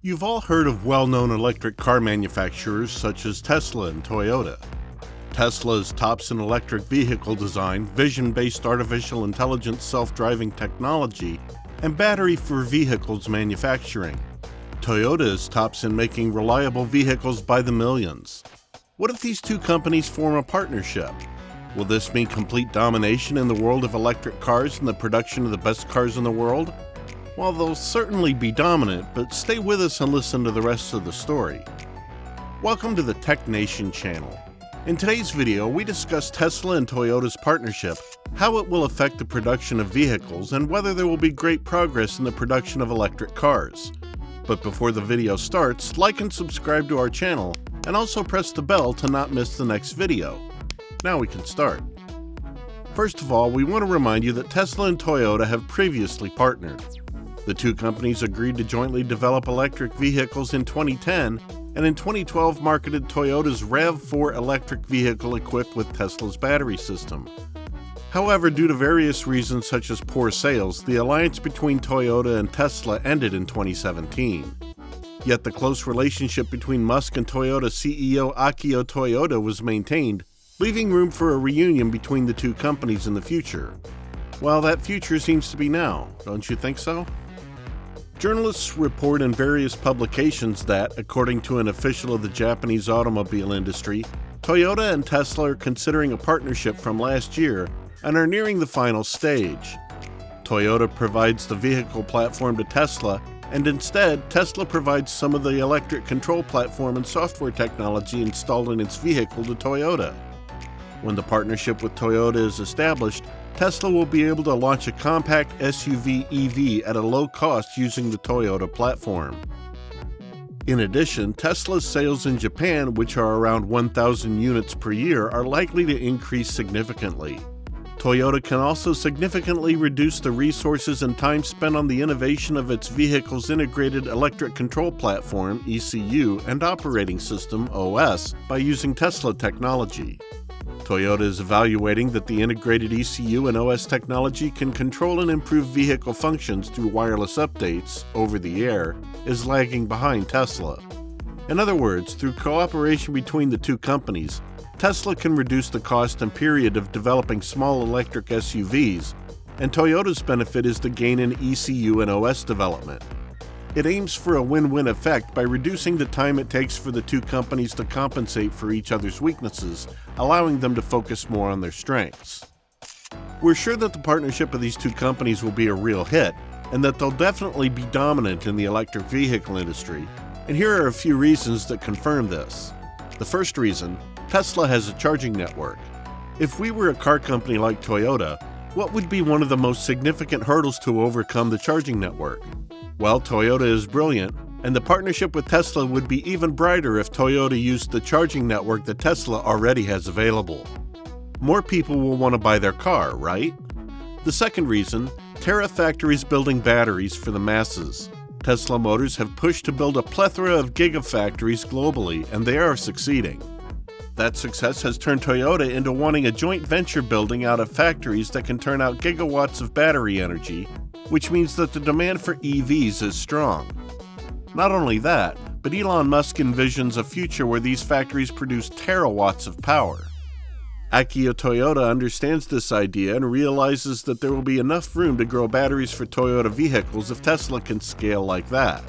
You've all heard of well-known electric car manufacturers such as Tesla and Toyota. Tesla is tops in electric vehicle design, vision-based artificial intelligence self-driving technology, and battery for vehicles manufacturing. Toyota is tops in making reliable vehicles by the millions. What if these two companies form a partnership? Will this mean complete domination in the world of electric cars and the production of the best cars in the world? Well, they'll certainly be dominant, but stay with us and listen to the rest of the story. Welcome to the Tech Nation channel. In today's video, we discuss Tesla and Toyota's partnership, how it will affect the production of vehicles, and whether there will be great progress in the production of electric cars. But before the video starts, like and subscribe to our channel, and also press the bell to not miss the next video. Now we can start. First of all, we want to remind you that Tesla and Toyota have previously partnered. The two companies agreed to jointly develop electric vehicles in 2010, and in 2012 marketed Toyota's RAV4 electric vehicle equipped with Tesla's battery system. However, due to various reasons such as poor sales, the alliance between Toyota and Tesla ended in 2017. Yet the close relationship between Musk and Toyota CEO Akio Toyoda was maintained, leaving room for a reunion between the two companies in the future. Well, that future seems to be now, don't you think so? Journalists report in various publications that, according to an official of the Japanese automobile industry, Toyota and Tesla are considering a partnership from last year and are nearing the final stage. Toyota provides the vehicle platform to Tesla, and instead, Tesla provides some of the electric control platform and software technology installed in its vehicle to Toyota. When the partnership with Toyota is established, Tesla will be able to launch a compact SUV EV at a low cost using the Toyota platform. In addition, Tesla's sales in Japan, which are around 1,000 units per year, are likely to increase significantly. Toyota can also significantly reduce the resources and time spent on the innovation of its vehicle's integrated electric control platform, ECU, and operating system, OS, by using Tesla technology. Toyota is evaluating that the integrated ECU and OS technology can control and improve vehicle functions through wireless updates, over the air, is lagging behind Tesla. In other words, through cooperation between the two companies, Tesla can reduce the cost and period of developing small electric SUVs, and Toyota's benefit is the gain in ECU and OS development. It aims for a win-win effect by reducing the time it takes for the two companies to compensate for each other's weaknesses, allowing them to focus more on their strengths. We're sure that the partnership of these two companies will be a real hit, and that they'll definitely be dominant in the electric vehicle industry, and here are a few reasons that confirm this. The first reason, Tesla has a charging network. If we were a car company like Toyota, what would be one of the most significant hurdles to overcome the charging network? Well, Toyota is brilliant, and the partnership with Tesla would be even brighter if Toyota used the charging network that Tesla already has available. More people will want to buy their car, right? The second reason, Terra factories building batteries for the masses. Tesla Motors have pushed to build a plethora of gigafactories globally, and they are succeeding. That success has turned Toyota into wanting a joint venture building out of factories that can turn out gigawatts of battery energy, which means that the demand for EVs is strong. Not only that, but Elon Musk envisions a future where these factories produce terawatts of power. Akio Toyoda understands this idea and realizes that there will be enough room to grow batteries for Toyota vehicles if Tesla can scale like that.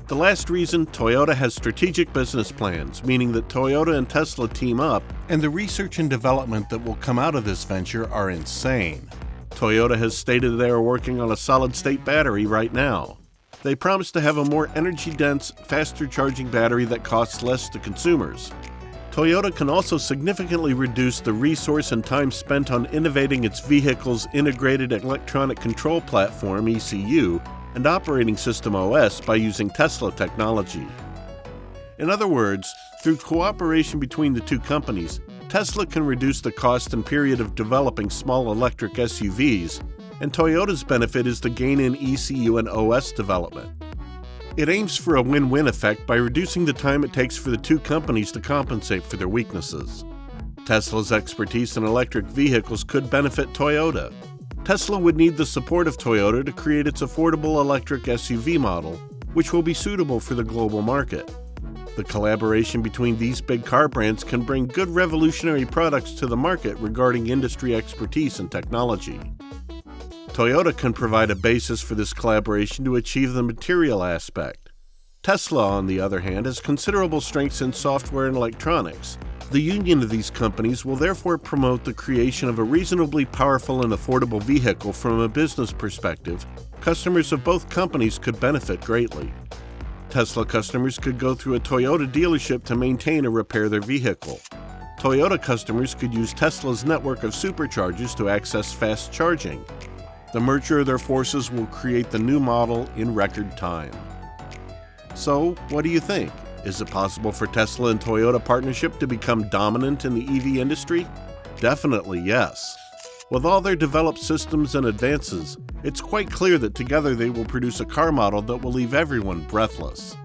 The last reason, Toyota has strategic business plans, meaning that Toyota and Tesla team up, and the research and development that will come out of this venture are insane. Toyota has stated they are working on a solid-state battery right now. They promise to have a more energy-dense, faster-charging battery that costs less to consumers. Toyota can also significantly reduce the resource and time spent on innovating its vehicle's integrated electronic control platform, ECU, and operating system OS by using Tesla technology. In other words, through cooperation between the two companies, Tesla can reduce the cost and period of developing small electric SUVs, and Toyota's benefit is the gain in ECU and OS development. It aims for a win-win effect by reducing the time it takes for the two companies to compensate for their weaknesses. Tesla's expertise in electric vehicles could benefit Toyota. Tesla would need the support of Toyota to create its affordable electric SUV model, which will be suitable for the global market. The collaboration between these big car brands can bring good revolutionary products to the market regarding industry expertise and technology. Toyota can provide a basis for this collaboration to achieve the material aspect. Tesla, on the other hand, has considerable strengths in software and electronics. The union of these companies will therefore promote the creation of a reasonably powerful and affordable vehicle from a business perspective. Customers of both companies could benefit greatly. Tesla customers could go through a Toyota dealership to maintain or repair their vehicle. Toyota customers could use Tesla's network of superchargers to access fast charging. The merger of their forces will create the new model in record time. So, what do you think? Is it possible for Tesla and Toyota partnership to become dominant in the EV industry? Definitely yes. With all their developed systems and advances, it's quite clear that together they will produce a car model that will leave everyone breathless.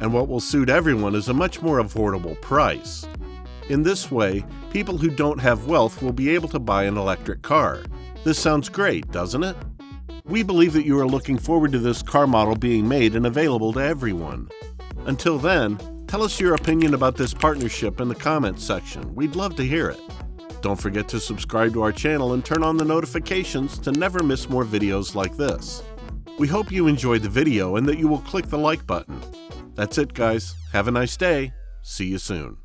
And what will suit everyone is a much more affordable price. In this way, people who don't have wealth will be able to buy an electric car. This sounds great, doesn't it? We believe that you are looking forward to this car model being made and available to everyone. Until then, tell us your opinion about this partnership in the comments section. We'd love to hear it. Don't forget to subscribe to our channel and turn on the notifications to never miss more videos like this. We hope you enjoyed the video and that you will click the like button. That's it, guys. Have a nice day. See you soon.